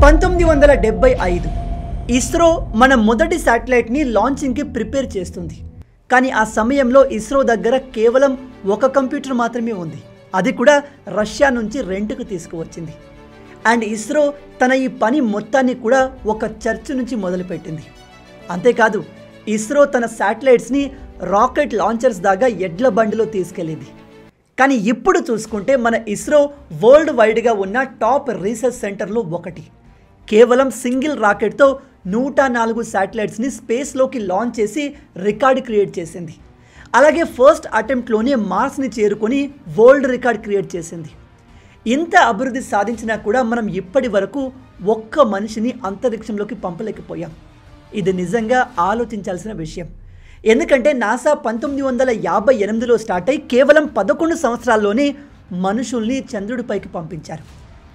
1975 ఇస్రో మన మొదటి శాటిలైట్ని లాంచింగ్కి ప్రిపేర్ చేస్తుంది. కానీ ఆ సమయంలో ఇస్రో దగ్గర కేవలం ఒక కంప్యూటర్ మాత్రమే ఉంది. అది కూడా రష్యా నుంచి రెంట్కు తీసుకువచ్చింది. అండ్ ఇస్రో తన ఈ పని మొత్తాన్ని కూడా ఒక చర్చ్ నుంచి మొదలుపెట్టింది. అంతేకాదు ఇస్రో తన శాటిలైట్స్ని రాకెట్ లాంచర్స్ దాకా ఎడ్ల బండిలో తీసుకెళ్ళింది. కానీ ఇప్పుడు చూసుకుంటే మన ఇస్రో వరల్డ్ వైడ్గా ఉన్న టాప్ రీసెర్చ్ సెంటర్లో ఒకటి. కేవలం సింగిల్ రాకెట్తో 104 శాటిలైట్స్ని స్పేస్లోకి లాంచ్ చేసి రికార్డ్ క్రియేట్ చేసింది. అలాగే ఫస్ట్ అటెంప్ట్లోనే మార్స్ని చేరుకొని వరల్డ్ రికార్డ్ క్రియేట్ చేసింది. ఇంత అభివృద్ధి సాధించినా కూడా మనం ఇప్పటి వరకు ఒక్క మనిషిని అంతరిక్షంలోకి పంపలేకపోయాం. ఇది నిజంగా ఆలోచించాల్సిన విషయం. ఎందుకంటే నాసా 1958లో స్టార్ట్ అయి కేవలం 11 సంవత్సరాల్లోనే మనుషుల్ని చంద్రుడిపైకి పంపించారు.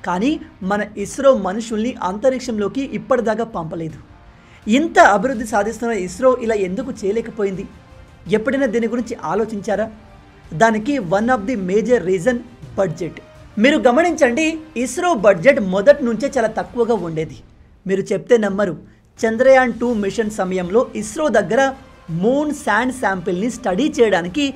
కానీ మన ఇస్రో మనుషుల్ని అంతరిక్షంలోకి ఇప్పటిదాకా పంపలేదు. ఇంత అభివృద్ధి సాధిస్తున్న ఇస్రో ఇలా ఎందుకు చేయలేకపోయింది? ఎప్పుడైనా దీని గురించి ఆలోచించారా? దానికి one of the major reason budget. మీరు గమనించండి, ఇస్రో బడ్జెట్ మొదటి నుంచే చాలా తక్కువగా ఉండేది. మీరు చెప్తే నమ్మరు, చంద్రయాన్ 2 మిషన్ సమయంలో ఇస్రో దగ్గర మూన్ శాండ్ శాంపిల్ని స్టడీ చేయడానికి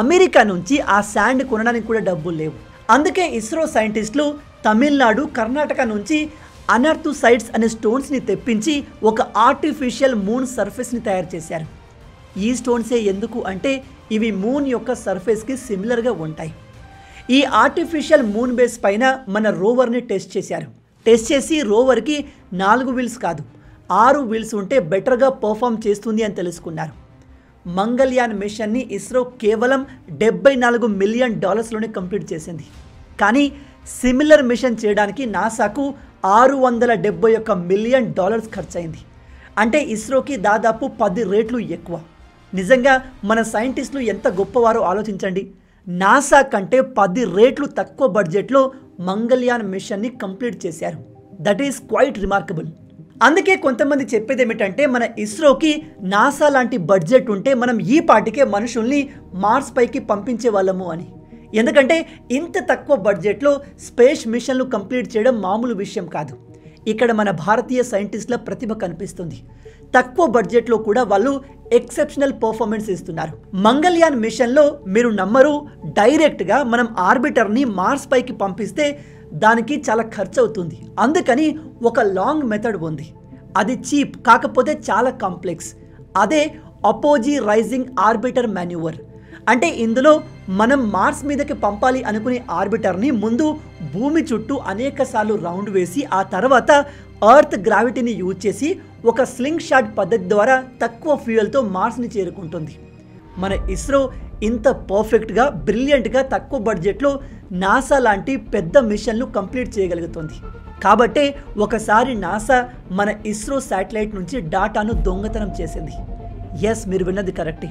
అమెరికా నుంచి ఆ శాండ్ కొనడానికి కూడా డబ్బులు లేవు. అందుకే ఇస్రో సైంటిస్టులు తమిళనాడు, కర్ణాటక నుంచి అనర్థుసైడ్స్ అనే స్టోన్స్ని తెప్పించి ఒక ఆర్టిఫిషియల్ మూన్ సర్ఫేస్ని తయారు చేశారు. ఈ స్టోన్సే ఎందుకు అంటే ఇవి మూన్ యొక్క సర్ఫేస్కి సిమిలర్గా ఉంటాయి. ఈ ఆర్టిఫిషియల్ మూన్ బేస్ పైన మన రోవర్ని టెస్ట్ చేశారు. టెస్ట్ చేసి రోవర్కి 4 వీల్స్ కాదు 6 వీల్స్ ఉంటే బెటర్గా పర్ఫామ్ చేస్తుంది అని తెలుసుకున్నారు. మంగళయాన్ మిషన్ని ఇస్రో కేవలం $74 మిలియన్ కంప్లీట్ చేసింది. కానీ సిమిలర్ మిషన్ చేయడానికి నాసాకు $671 మిలియన్ ఖర్చయింది. అంటే ఇస్రోకి దాదాపు 10 రెట్లు ఎక్కువ. నిజంగా మన సైంటిస్టులు ఎంత గొప్పవారో ఆలోచించండి. నాసా కంటే 10 రెట్లు తక్కువ బడ్జెట్లో మంగళయాన్ మిషన్ని కంప్లీట్ చేశారు. That is quite remarkable. అందుకే కొంతమంది చెప్పేది ఏమిటంటే మన ఇస్రోకి నాసా లాంటి బడ్జెట్ ఉంటే మనం ఈ పాటికే మనుషుల్ని మార్స్ పైకి పంపించే వాళ్ళము అని. ఎందుకంటే ఇంత తక్కువ బడ్జెట్లో స్పేస్ మిషన్లు కంప్లీట్ చేయడం మామూలు విషయం కాదు. ఇక్కడ మన భారతీయ సైంటిస్టుల ప్రతిభ కనిపిస్తుంది. తక్కువ బడ్జెట్లో కూడా వాళ్ళు ఎక్సెప్షనల్ పర్ఫార్మెన్స్ ఇస్తున్నారు. మంగళయాన్ మిషన్లో మీరు నమ్మరు, డైరెక్ట్గా మనం ఆర్బిటర్ని మార్స్ పైకి పంపిస్తే దానికి చాలా ఖర్చు అవుతుంది. అందుకని ఒక లాంగ్ మెథడ్ ఉంది. అది చీప్, కాకపోతే చాలా కాంప్లెక్స్. అదే అపోజీ రైజింగ్ ఆర్బిటర్ మాన్యూవర్. అంటే ఇందులో మనం మార్స్ మీదకి పంపాలి అనుకునే ఆర్బిటర్ని ముందు భూమి చుట్టూ అనేక సార్లు రౌండ్ వేసి ఆ తర్వాత ఎర్త్ గ్రావిటీని యూజ్ చేసి ఒక స్లింగ్ షాట్ పద్ధతి ద్వారా తక్కువ ఫ్యూయల్తో మార్స్ని చేరుకుంటుంది. మన ఇస్రో ఇంత పర్ఫెక్ట్గా, బ్రిలియంట్గా తక్కువ బడ్జెట్లో నాసా లాంటి పెద్ద మిషన్లు కంప్లీట్ చేయగలుగుతుంది. కాబట్టే ఒకసారి నాసా మన ఇస్రో శాటిలైట్ నుంచి డాటాను దొంగతనం చేసింది. ఎస్, మీరు విన్నది కరెక్టే.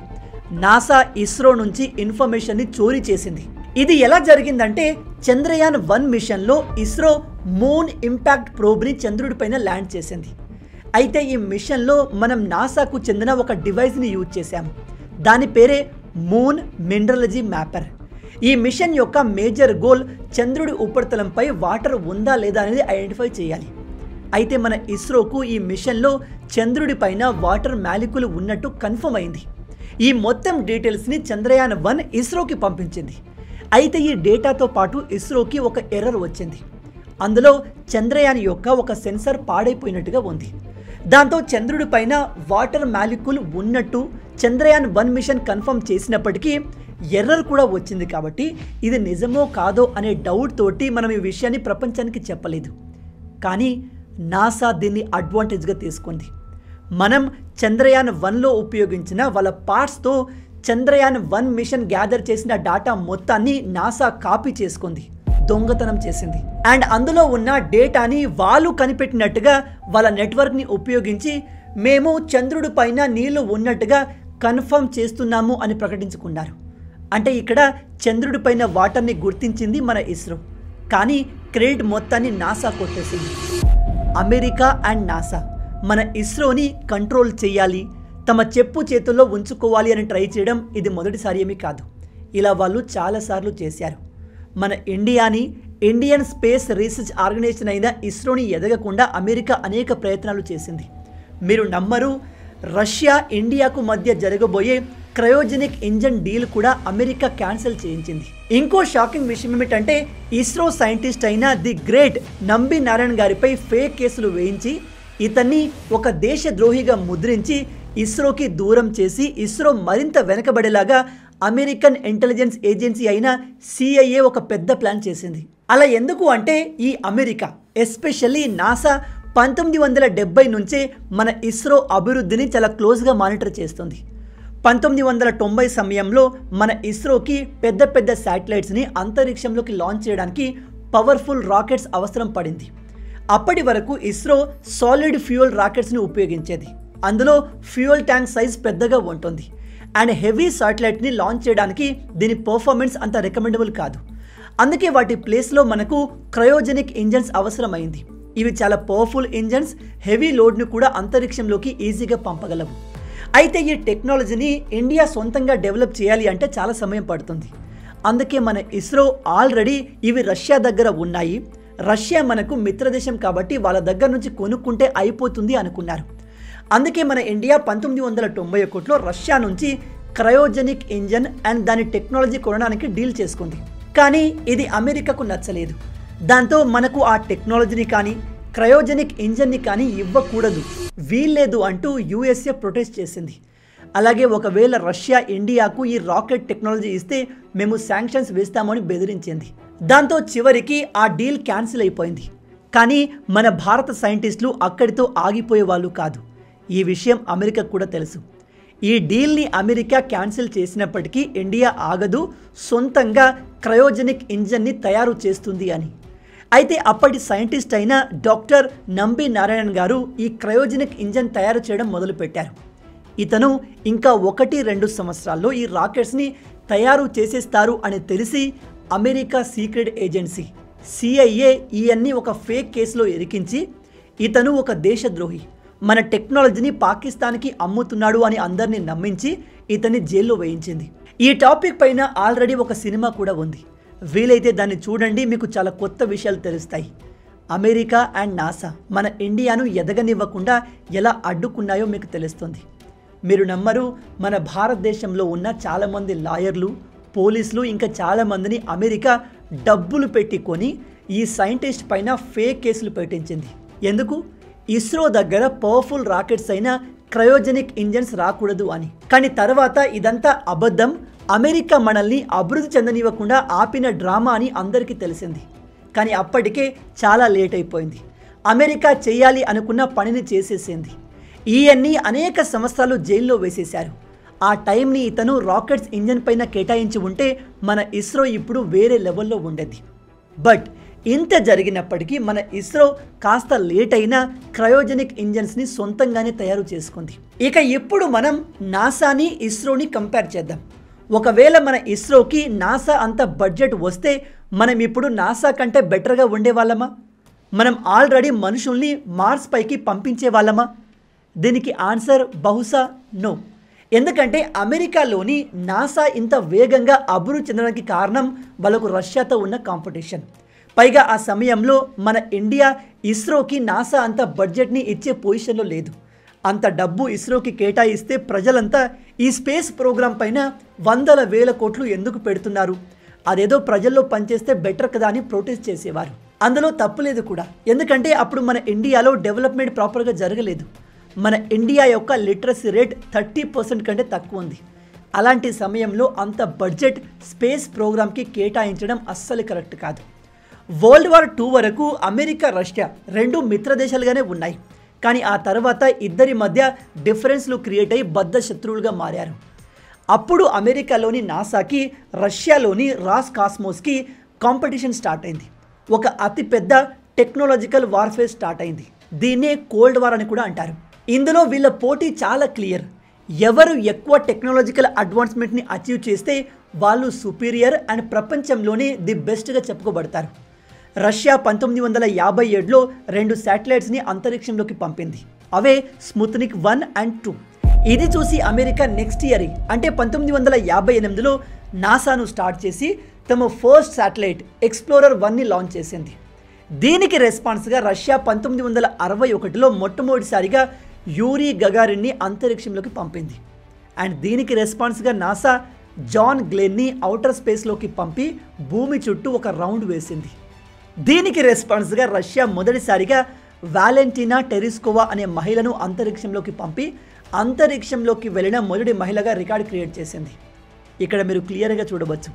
నాసా ఇస్రో నుంచి ఇన్ఫర్మేషన్ని చోరీ చేసింది. ఇది ఎలా జరిగిందంటే చంద్రయాన్ 1 మిషన్లో ఇస్రో మూన్ ఇంపాక్ట్ ప్రోబ్ని చంద్రుడిపైన ల్యాండ్ చేసింది. అయితే ఈ మిషన్లో మనం నాసాకు చెందిన ఒక డివైస్ని యూజ్ చేశాము. దాని పేరే మూన్ మినరలజీ మ్యాపర్. ఈ మిషన్ యొక్క మేజర్ గోల్ చంద్రుడి ఉపరితలంపై వాటర్ ఉందా లేదా అనేది ఐడెంటిఫై చేయాలి. అయితే మన ఇస్రోకు ఈ మిషన్లో చంద్రుడి పైన వాటర్ మాలిక్యూల్ ఉన్నట్టు కన్ఫర్మ్ అయింది. ఈ మొత్తం డీటెయిల్స్ని చంద్రయాన్ 1 ఇస్రోకి పంపించింది. అయితే ఈ డేటాతో పాటు ఇస్రోకి ఒక ఎర్రర్ వచ్చింది. అందులో చంద్రయాన్ యొక్క ఒక సెన్సార్ పాడైపోయినట్టుగా ఉంది. దాంతో చంద్రుడి పైన వాటర్ మాలిక్యూల్ ఉన్నట్టు చంద్రయాన్ 1 మిషన్ కన్ఫర్మ్ చేసినప్పటికీ ఎర్రర్ కూడా వచ్చింది. కాబట్టి ఇది నిజమో కాదో అనే డౌట్ తోటి మనం ఈ విషయాన్ని ప్రపంచానికి చెప్పలేదు. కానీ నాసా దీన్ని అడ్వాంటేజ్గా తీసుకుంది. మనం చంద్రయాన్ 1లో ఉపయోగించిన వాళ్ళ పార్ట్స్తో చంద్రయాన్ 1 మిషన్ గ్యాదర్ చేసిన డేటా మొత్తాన్ని నాసా కాపీ చేసుకుంది, దొంగతనం చేసింది. అండ్ అందులో ఉన్న డేటాని వాళ్ళు కనిపెట్టినట్టుగా వాళ్ళ నెట్వర్క్ని ఉపయోగించి మేము చంద్రుడి పైన నీళ్లు ఉన్నట్టుగా కన్ఫర్మ్ చేస్తున్నాము అని ప్రకటించుకున్నారు. అంటే ఇక్కడ చంద్రుడి పైన వాటర్ని గుర్తించింది మన ఇస్రో, కానీ క్రెడిట్ మొత్తాన్ని నాసా కొట్టేసింది. అమెరికా అండ్ నాసా మన ఇస్రోని కంట్రోల్ చేయాలి, తమ చెప్పు చేతుల్లో ఉంచుకోవాలి అని ట్రై చేయడం ఇది మొదటిసారి ఏమీ కాదు. ఇలా వాళ్ళు చాలాసార్లు చేశారు. మన ఇండియాని ఇండియన్ స్పేస్ రీసెర్చ్ ఆర్గనైజేషన్ అయిన ఇస్రోని ఎదగకుండా అమెరికా అనేక ప్రయత్నాలు చేసింది. మీరు నమ్మరు, రష్యా ఇండియాకు మధ్య జరగబోయే క్రయోజెనిక్ ఇంజన్ డీల్ కూడా అమెరికా క్యాన్సిల్ చేయించింది. ఇంకో షాకింగ్ విషయం ఏమిటంటే ఇస్రో సైంటిస్ట్ అయిన ది గ్రేట్ నంబి నారాయణ్ గారిపై ఫేక్ కేసులు వేయించి ఇతన్ని ఒక దేశద్రోహిగా ముద్రించి ఇస్రోకి దూరం చేసి ఇస్రో మరింత వెనకబడేలాగా అమెరికన్ ఇంటెలిజెన్స్ ఏజెన్సీ అయిన CIA ఒక పెద్ద ప్లాన్ చేసింది. అలా ఎందుకు అంటే ఈ అమెరికా ఎస్పెషల్లీ నాసా 1970 నుంచే మన ఇస్రో అభివృద్ధిని చాలా క్లోజ్గా మానిటర్ చేస్తుంది. 1990 సమయంలో మన ఇస్రోకి పెద్ద పెద్ద శాటిలైట్స్ని అంతరిక్షంలోకి లాంచ్ చేయడానికి పవర్ఫుల్ రాకెట్స్ అవసరం పడింది. అప్పటి వరకు ఇస్రో సాలిడ్ ఫ్యూయల్ రాకెట్స్ని ఉపయోగించేది. అందులో ఫ్యూయల్ ట్యాంక్ సైజ్ పెద్దగా ఉంటుంది అండ్ హెవీ శాటిలైట్ని లాంచ్ చేయడానికి దీని పర్ఫార్మెన్స్ అంత రికమెండబుల్ కాదు. అందుకే వాటి ప్లేస్లో మనకు క్రయోజెనిక్ ఇంజన్స్ అవసరమైంది. ఇవి చాలా పవర్ఫుల్ ఇంజన్స్, హెవీ లోడ్ను కూడా అంతరిక్షంలోకి ఈజీగా పంపగలవు. అయితే ఈ టెక్నాలజీని ఇండియా సొంతంగా డెవలప్ చేయాలి అంటే చాలా సమయం పడుతుంది. అందుకే మన ఇస్రో ఆల్రెడీ ఇవి రష్యా దగ్గర ఉన్నాయి, రష్యా మనకు మిత్రదేశం కాబట్టి వాళ్ళ దగ్గర నుంచి కొనుక్కుంటే అయిపోతుంది అనుకున్నారు. అందుకే మన ఇండియా 1991లో రష్యా నుంచి క్రయోజెనిక్ ఇంజన్ అండ్ దాని టెక్నాలజీ కొనడానికి డీల్ చేసుకుంది. కానీ ఇది అమెరికాకు నచ్చలేదు. దాంతో మనకు ఆ టెక్నాలజీని కానీ క్రయోజెనిక్ ఇంజన్ని కానీ ఇవ్వకూడదు, వీల్లేదు అంటూ USA ప్రొటెస్ట్ చేసింది. అలాగే ఒకవేళ రష్యా ఇండియాకు ఈ రాకెట్ టెక్నాలజీ ఇస్తే మేము శాంక్షన్స్ వేస్తామని బెదిరించింది. దాంతో చివరికి ఆ డీల్ క్యాన్సిల్ అయిపోయింది. కానీ మన భారత సైంటిస్టులు అక్కడితో ఆగిపోయే వాళ్ళు కాదు. ఈ విషయం అమెరికాకు కూడా తెలుసు. ఈ డీల్ని అమెరికా క్యాన్సిల్ చేసినప్పటికీ ఇండియా ఆగదు, సొంతంగా క్రయోజెనిక్ ఇంజన్ని తయారు చేస్తుంది అని. అయితే అప్పటి సైంటిస్ట్ అయిన డాక్టర్ నంబి నారాయణ్ గారు ఈ క్రయోజెనిక్ ఇంజన్ తయారు చేయడం మొదలుపెట్టారు. ఇతను ఇంకా 1-2 సంవత్సరాల్లో ఈ రాకెట్స్ని తయారు చేసేస్తారు అని తెలిసి అమెరికా సీక్రెట్ ఏజెన్సీ CIA ఈయన్ని ఒక ఫేక్ కేసులో ఇరికించి ఇతను ఒక దేశద్రోహి, మన టెక్నాలజీని పాకిస్తాన్కి అమ్ముతున్నాడు అని అందరినీ నమ్మించి ఇతన్ని జైల్లో వేయించింది. ఈ టాపిక్ పైన ఆల్రెడీ ఒక సినిమా కూడా ఉంది, వీలైతే దాన్ని చూడండి, మీకు చాలా కొత్త విషయాలు తెలుస్తాయి. అమెరికా అండ్ నాసా మన ఇండియాను ఎదగనివ్వకుండా ఎలా అడ్డుకున్నాయో మీకు తెలుస్తుంది. మీరు నమ్మరు, మన భారతదేశంలో ఉన్న చాలామంది లాయర్లు, పోలీసులు ఇంకా చాలామందిని అమెరికా డబ్బులు పెట్టుకొని ఈ సైంటిస్ట్ పైన ఫేక్ కేసులు పెట్టించింది. ఎందుకు? ఇస్రో దగ్గర పవర్ఫుల్ రాకెట్స్ అయిన క్రయోజెనిక్ ఇంజన్స్ రాకూడదు అని. కానీ తర్వాత ఇదంతా అబద్ధం, అమెరికా మనల్ని అభివృద్ధి చెందనివ్వకుండా ఆపిన డ్రామా అని అందరికీ తెలిసింది. కానీ అప్పటికే చాలా లేట్ అయిపోయింది. అమెరికా చేయాలి అనుకున్న పనిని చేసేసింది. ఈయన్ని అనేక సంవత్సరాలు జైల్లో వేసేశారు. ఆ టైంని ఇతను రాకెట్స్ ఇంజన్ పైన కేటాయించి ఉంటే మన ఇస్రో ఇప్పుడు వేరే లెవెల్లో ఉండేది. బట్ ఇంత జరిగినప్పటికీ మన ఇస్రో కాస్త లేట్ అయినా క్రయోజెనిక్ ఇంజన్స్ని సొంతంగానే తయారు చేసుకుంది. ఇక ఇప్పుడు మనం నాసాని ఇస్రోని కంపేర్ చేద్దాం. ఒకవేళ మన ఇస్రోకి నాసా అంత బడ్జెట్ వస్తే మనం ఇప్పుడు నాసా కంటే బెటర్గా ఉండేవాళ్ళమా? మనం ఆల్రెడీ మనుషుల్ని మార్స్ పైకి పంపించే వాళ్ళమా? దీనికి ఆన్సర్ బహుశా నో. ఎందుకంటే అమెరికాలోని నాసా ఇంత వేగంగా అభివృద్ధి చెందడానికి కారణం వాళ్ళకు రష్యాతో ఉన్న కాంపిటీషన్. పైగా ఆ సమయంలో మన ఇండియా ఇస్రోకి నాసా అంత బడ్జెట్ని ఇచ్చే పొజిషన్లో లేదు. అంత డబ్బు ఇస్రోకి కేటాయిస్తే ప్రజలంతా ఈ స్పేస్ ప్రోగ్రాం పైన 100,000 కోట్లు ఎందుకు పెడుతున్నారు, అదేదో ప్రజల్లో పనిచేస్తే బెటర్ కదా అని ప్రొటెస్ట్ చేసేవారు. అందులో తప్పులేదు కూడా, ఎందుకంటే అప్పుడు మన ఇండియాలో డెవలప్మెంట్ ప్రాపర్గా జరగలేదు. మన ఇండియా యొక్క లిటరసీ రేట్ 30% కంటే తక్కువ ఉంది. అలాంటి సమయంలో అంత బడ్జెట్ స్పేస్ ప్రోగ్రామ్కి కేటాయించడం అస్సలు కరెక్ట్ కాదు. వరల్డ్ వార్ 2 వరకు అమెరికా, రష్యా రెండు మిత్రదేశాలుగానే ఉన్నాయి. కానీ ఆ తర్వాత ఇద్దరి మధ్య డిఫరెన్స్లు క్రియేట్ అయ్యి బద్ధ శత్రువులుగా మారారు. అప్పుడు అమెరికాలోని నాసాకి, రష్యాలోని రాస్కాస్మోస్కి కాంపిటీషన్ స్టార్ట్ అయింది. ఒక అతిపెద్ద టెక్నాలజికల్ వార్ఫేర్ స్టార్ట్ అయింది. దీన్నే కోల్డ్ వార్ అని కూడా అంటారు. ఇందులో వీళ్ళ పోటీ చాలా క్లియర్. ఎవరు ఎక్కువ టెక్నాలజికల్ అడ్వాన్స్మెంట్ని అచీవ్ చేస్తే వాళ్ళు సుపీరియర్ అండ్ ప్రపంచంలోనే ది బెస్ట్గా చెప్పుకోబడతారు. రష్యా 1957లో 2 శాటిలైట్స్ని అంతరిక్షంలోకి పంపింది. అవే స్పుత్నిక్ 1 and 2. ఇది చూసి అమెరికా నెక్స్ట్ ఇయర్ అంటే 1958లో నాసాను స్టార్ట్ చేసి తమ ఫస్ట్ శాటిలైట్ ఎక్స్ప్లోరర్ 1ని లాంచ్ చేసింది. దీనికి రెస్పాన్స్గా రష్యా 1961లో మొట్టమొదటిసారిగా యూరీ గగారిన్ని అంతరిక్షంలోకి పంపింది. అండ్ దీనికి రెస్పాన్స్గా నాసా జాన్ గ్లెన్ని ఔటర్ స్పేస్లోకి పంపి భూమి చుట్టూ ఒక రౌండ్ వేసింది. దీనికి రెస్పాన్స్గా రష్యా మొదటిసారిగా వాలెంటీనా టెరిస్కోవా అనే మహిళను అంతరిక్షంలోకి పంపి అంతరిక్షంలోకి వెళ్ళిన మొదటి మహిళగా రికార్డ్ క్రియేట్ చేసింది. ఇక్కడ మీరు క్లియర్గా చూడవచ్చు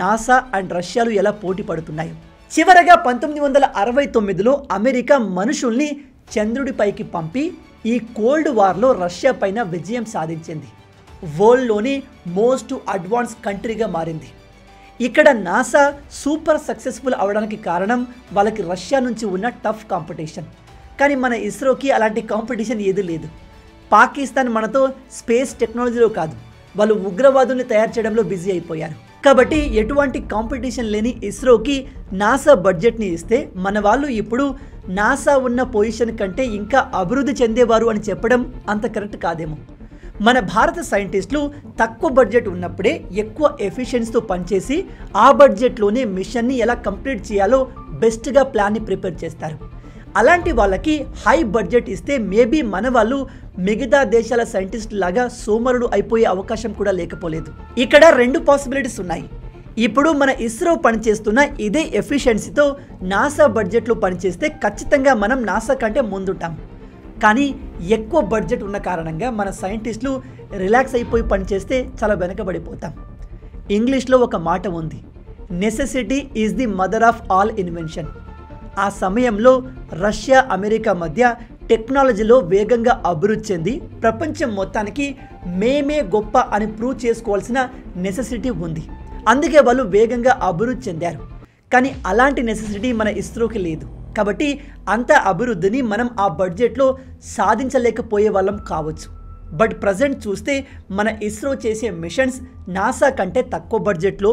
నాసా అండ్ రష్యాలు ఎలా పోటీ పడుతున్నాయో. చివరగా 1969లో అమెరికా మనుషుల్ని చంద్రుడిపైకి పంపి ఈ కోల్డ్ వార్లో రష్యా పైన విజయం సాధించింది. వరల్డ్లోని మోస్ట్ అడ్వాన్స్ కంట్రీగా మారింది. ఇక్కడ నాసా సూపర్ సక్సెస్ఫుల్ అవడానికి కారణం వాళ్ళకి రష్యా నుంచి ఉన్న టఫ్ కాంపిటీషన్. కానీ మన ఇస్రోకి అలాంటి కాంపిటీషన్ ఏది లేదు. పాకిస్తాన్ మనతో స్పేస్ టెక్నాలజీలో కాదు, వాళ్ళు ఉగ్రవాదుల్ని తయారు చేయడంలో బిజీ అయిపోయారు. కాబట్టి ఎటువంటి కాంపిటీషన్ లేని ఇస్రోకి నాసా బడ్జెట్ని ఇస్తే మన వాళ్ళు ఇప్పుడు నాసా ఉన్న పొజిషన్ కంటే ఇంకా అభివృద్ధి చెందేవారు అని చెప్పడం అంత కరెక్ట్ కాదేమో. మన భారత సైంటిస్టులు తక్కువ బడ్జెట్ ఉన్నప్పుడే ఎక్కువ ఎఫిషియన్సీతో పనిచేసి ఆ బడ్జెట్లోనే మిషన్ని ఎలా కంప్లీట్ చేయాలో బెస్ట్గా ప్లాన్ని ప్రిపేర్ చేస్తారు. అలాంటి వాళ్ళకి హై బడ్జెట్ ఇస్తే మేబీ మన వాళ్ళు మిగతా దేశాల సైంటిస్ట్ లాగా సోమరుడు అయిపోయే అవకాశం కూడా లేకపోలేదు. ఇక్కడ 2 పాసిబిలిటీస్ ఉన్నాయి. ఇప్పుడు మన ఇస్రో పనిచేస్తున్న ఇదే ఎఫిషియన్సీతో నాసా బడ్జెట్లో పనిచేస్తే ఖచ్చితంగా మనం నాసా కంటే ముందుంటాం. కానీ ఎక్కువ బడ్జెట్ ఉన్న కారణంగా మన సైంటిస్టులు రిలాక్స్ అయిపోయి పనిచేస్తే చాలా వెనకబడిపోతాం. ఇంగ్లీష్లో ఒక మాట ఉంది, necessity is the mother of all invention. ఆ సమయంలో రష్యా అమెరికా మధ్య టెక్నాలజీలో వేగంగా అభివృద్ధి చెంది ప్రపంచం మొత్తానికి మేమే గొప్ప అని ప్రూవ్ చేసుకోవాల్సిన నెసెసిటీ ఉంది. అందుకే వాళ్ళు వేగంగా అభివృద్ధి చెందారు. కానీ అలాంటి నెసెసిటీ మన ఇస్రోకి లేదు. కాబట్టి అంత అభివృద్ధిని మనం ఆ బడ్జెట్లో సాధించలేకపోయే వాళ్ళం కావచ్చు. బట్ ప్రజెంట్ చూస్తే మన ఇస్రో చేసే మిషన్స్ నాసా కంటే తక్కువ బడ్జెట్లో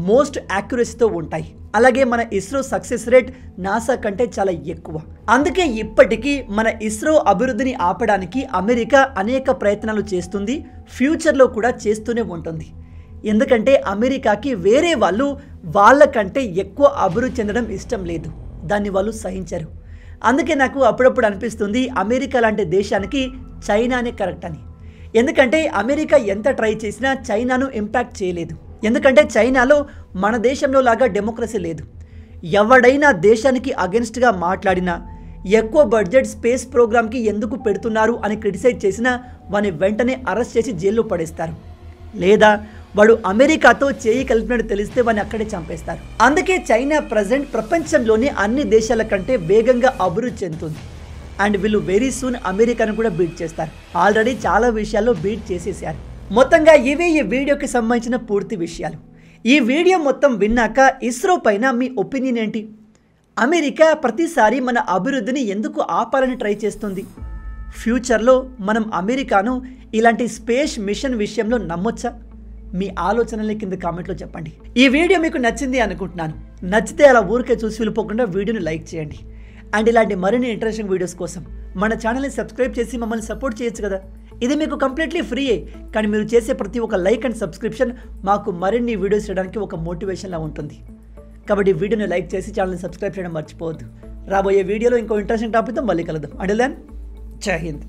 మోస్ట్ యాక్యురసీతో ఉంటాయి. అలాగే మన ఇస్రో సక్సెస్ రేట్ నాసా కంటే చాలా ఎక్కువ. అందుకే ఇప్పటికీ మన ఇస్రో అభివృద్ధిని ఆపడానికి అమెరికా అనేక ప్రయత్నాలు చేస్తుంది, ఫ్యూచర్లో కూడా చేస్తూనే ఉంటుంది. ఎందుకంటే అమెరికాకి వేరే వాళ్ళు వాళ్ళకంటే ఎక్కువ అభివృద్ధి చెందడం ఇష్టం లేదు, దాన్ని వాళ్ళు సహించరు. అందుకే నాకు అప్పుడప్పుడు అనిపిస్తుంది అమెరికా లాంటి దేశానికి చైనానే కరెక్ట్ అని. ఎందుకంటే అమెరికా ఎంత ట్రై చేసినా చైనాను ఇంపాక్ట్ చేయలేదు. ఎందుకంటే చైనాలో మన దేశంలో లాగా డెమోక్రసీ లేదు. ఎవడైనా దేశానికి అగెన్స్ట్గా మాట్లాడినా, ఎక్కువ బడ్జెట్ స్పేస్ ప్రోగ్రామ్కి ఎందుకు పెడుతున్నారు అని క్రిటిసైజ్ చేసినా వాని వెంటనే అరెస్ట్ చేసి జైల్లో పడేస్తారు. లేదా వాడు అమెరికాతో చేయి కలిపినట్టు తెలిస్తే వాడిని అక్కడే చంపేస్తారు. అందుకే చైనా ప్రజెంట్ ప్రపంచంలోని అన్ని దేశాల కంటే వేగంగా అభివృద్ధి చెందుతుంది. అండ్ వీళ్ళు వెరీ సూన్ అమెరికాను కూడా బీట్ చేస్తారు. ఆల్రెడీ చాలా విషయాల్లో బీట్ చేసేసారు. మొత్తంగా ఇవే ఈ వీడియోకి సంబంధించిన పూర్తి విషయాలు. ఈ వీడియో మొత్తం విన్నాక ఇస్రో పైన మీ ఒపీనియన్ ఏంటి? అమెరికా ప్రతిసారి మన అభివృద్ధిని ఎందుకు ఆపాలని ట్రై చేస్తుంది? ఫ్యూచర్లో మనం అమెరికాను ఇలాంటి స్పేస్ మిషన్ విషయంలో నమ్మొచ్చా? మీ ఆలోచనల్ని కింద కామెంట్లో చెప్పండి. ఈ వీడియో మీకు నచ్చింది అనుకుంటున్నాను. నచ్చితే అలా ఊరికే చూసి వెళ్ళిపోకుండా వీడియోని లైక్ చేయండి. అండ్ ఇలాంటి మరిన్ని ఇంట్రెస్టింగ్ వీడియోస్ కోసం మన ఛానల్ని సబ్స్క్రైబ్ చేసి మమ్మల్ని సపోర్ట్ చేయొచ్చు కదా. ఇది మీకు కంప్లీట్లీ ఫ్రీయే, కానీ మీరు చేసే ప్రతి ఒక్క లైక్ అండ్ సబ్స్క్రిప్షన్ మాకు మరిన్ని వీడియోస్ చేయడానికి ఒక మోటివేషన్లా ఉంటుంది. కాబట్టి వీడియోని లైక్ చేసి ఛానల్ని సబ్స్క్రైబ్ చేయడం మర్చిపోవద్దు. రాబోయే వీడియోలో ఇంకో ఇంట్రెస్టింగ్ టాపిక్తో మళ్ళీ కలుద్దాం. అంటిల్ దెన్, జై హింద్.